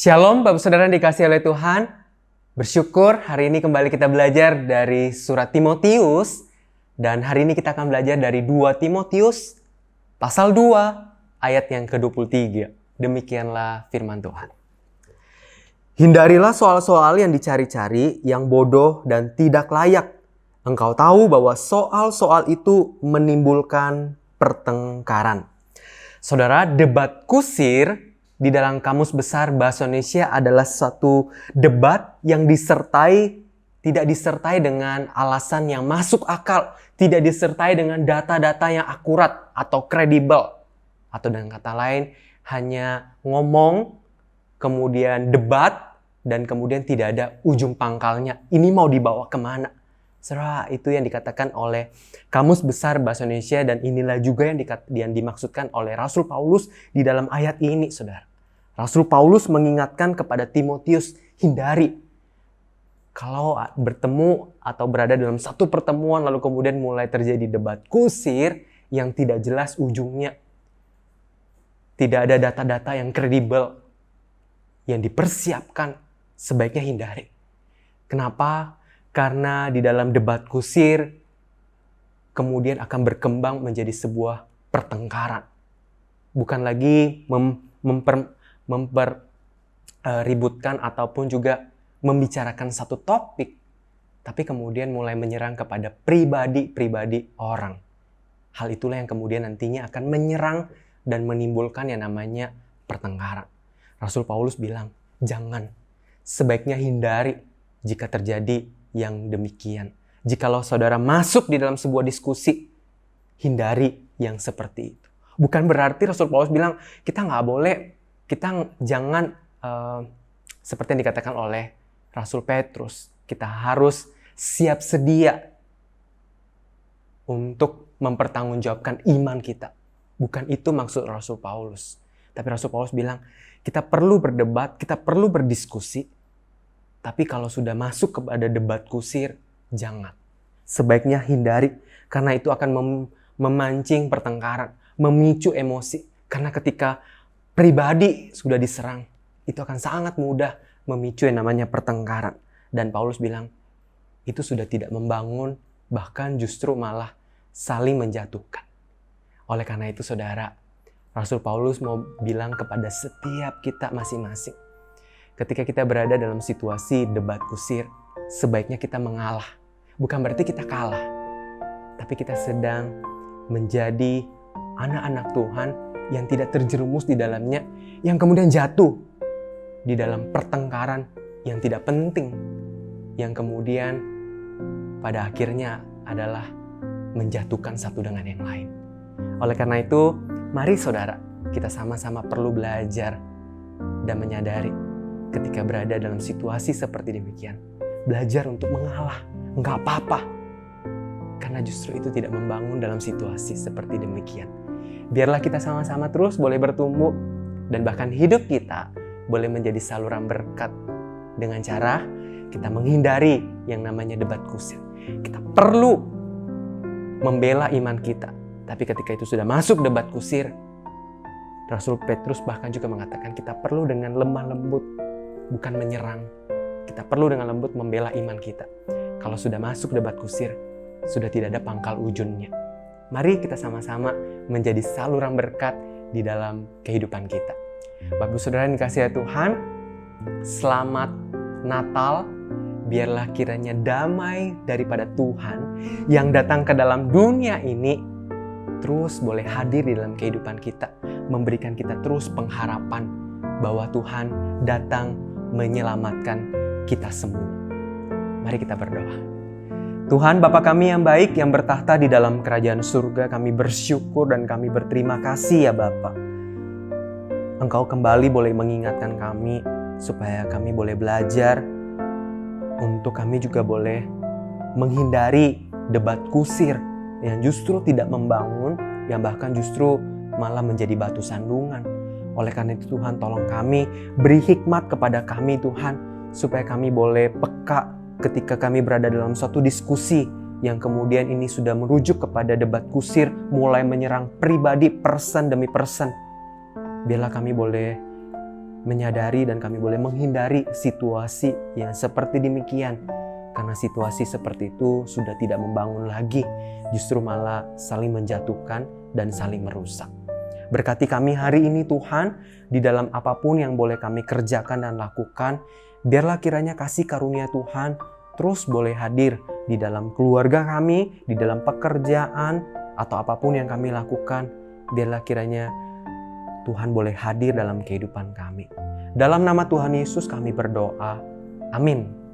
Shalom Bapak Saudara yang dikasihi oleh Tuhan. Bersyukur hari ini kembali kita belajar dari surat Timotius. Dan hari ini kita akan belajar dari 2 Timotius pasal 2 ayat yang ke-23. Demikianlah firman Tuhan. Hindarilah soal-soal yang dicari-cari, yang bodoh dan tidak layak. Engkau tahu bahwa soal-soal itu menimbulkan pertengkaran. Saudara, debat kusir di dalam Kamus Besar Bahasa Indonesia adalah satu debat yang tidak disertai dengan alasan yang masuk akal, tidak disertai dengan data-data yang akurat atau kredibel. Atau dengan kata lain, hanya ngomong, kemudian debat, dan kemudian tidak ada ujung pangkalnya. Ini mau dibawa kemana? Saudara, itu yang dikatakan oleh Kamus Besar Bahasa Indonesia, dan inilah juga yang dimaksudkan oleh Rasul Paulus di dalam ayat ini, saudara. Rasul Paulus mengingatkan kepada Timotius, hindari. Kalau bertemu atau berada dalam satu pertemuan lalu kemudian mulai terjadi debat kusir yang tidak jelas ujungnya. Tidak ada data-data yang kredibel yang dipersiapkan, sebaiknya hindari. Kenapa? Karena di dalam debat kusir kemudian akan berkembang menjadi sebuah pertengkaran. Bukan lagi memperributkan ataupun juga membicarakan satu topik, tapi kemudian mulai menyerang kepada pribadi-pribadi orang. Hal itulah yang kemudian nantinya akan menyerang dan menimbulkan yang namanya pertengkaran. Rasul Paulus bilang, jangan, sebaiknya hindari jika terjadi yang demikian. Jikalau saudara masuk di dalam sebuah diskusi, hindari yang seperti itu. Bukan berarti Rasul Paulus bilang kita jangan seperti yang dikatakan oleh Rasul Petrus, kita harus siap sedia untuk mempertanggungjawabkan iman kita. Bukan itu maksud Rasul Paulus. Tapi Rasul Paulus bilang kita perlu berdebat, kita perlu berdiskusi. Tapi kalau sudah masuk kepada debat kusir, jangan. Sebaiknya hindari, karena itu akan memancing pertengkaran, memicu emosi. Karena ketika pribadi sudah diserang, itu akan sangat mudah memicu yang namanya pertengkaran. Dan Paulus bilang, itu sudah tidak membangun, bahkan justru malah saling menjatuhkan. Oleh karena itu saudara, Rasul Paulus mau bilang kepada setiap kita masing-masing, ketika kita berada dalam situasi debat kusir, sebaiknya kita mengalah. Bukan berarti kita kalah, tapi kita sedang menjadi anak-anak Tuhan yang tidak terjerumus di dalamnya, yang kemudian jatuh di dalam pertengkaran yang tidak penting, yang kemudian pada akhirnya adalah menjatuhkan satu dengan yang lain. Oleh karena itu, mari saudara, kita sama-sama perlu belajar dan menyadari ketika berada dalam situasi seperti demikian, belajar untuk mengalah, enggak apa-apa. Karena justru itu tidak membangun dalam situasi seperti demikian. Biarlah kita sama-sama terus boleh bertumbuh dan bahkan hidup kita boleh menjadi saluran berkat dengan cara kita menghindari yang namanya debat kusir. Kita perlu membela iman kita. Tapi ketika itu sudah masuk debat kusir, Rasul Petrus bahkan juga mengatakan kita perlu dengan lemah lembut, bukan menyerang. Kita perlu dengan lembut membela iman kita. Kalau sudah masuk debat kusir, sudah tidak ada pangkal ujungnya. Mari kita sama-sama menjadi saluran berkat di dalam kehidupan kita. Bapak Saudara yang dikasihi Tuhan, selamat Natal. Biarlah kiranya damai daripada Tuhan yang datang ke dalam dunia ini terus boleh hadir di dalam kehidupan kita, memberikan kita terus pengharapan bahwa Tuhan datang menyelamatkan kita semua. Mari kita berdoa. Tuhan Bapa kami yang baik yang bertahta di dalam kerajaan surga, kami bersyukur dan kami berterima kasih ya Bapa. Engkau kembali boleh mengingatkan kami supaya kami boleh belajar untuk kami juga boleh menghindari debat kusir yang justru tidak membangun, yang bahkan justru malah menjadi batu sandungan. Oleh karena itu Tuhan, tolong kami, beri hikmat kepada kami Tuhan, supaya kami boleh peka ketika kami berada dalam suatu diskusi yang kemudian ini sudah merujuk kepada debat kusir, mulai menyerang pribadi person demi person. Biarlah kami boleh menyadari dan kami boleh menghindari situasi yang seperti demikian. Karena situasi seperti itu sudah tidak membangun lagi, justru malah saling menjatuhkan dan saling merusak. Berkati kami hari ini Tuhan, di dalam apapun yang boleh kami kerjakan dan lakukan, biarlah kiranya kasih karunia Tuhan terus boleh hadir di dalam keluarga kami, di dalam pekerjaan, atau apapun yang kami lakukan. Biarlah kiranya Tuhan boleh hadir dalam kehidupan kami. Dalam nama Tuhan Yesus kami berdoa. Amin.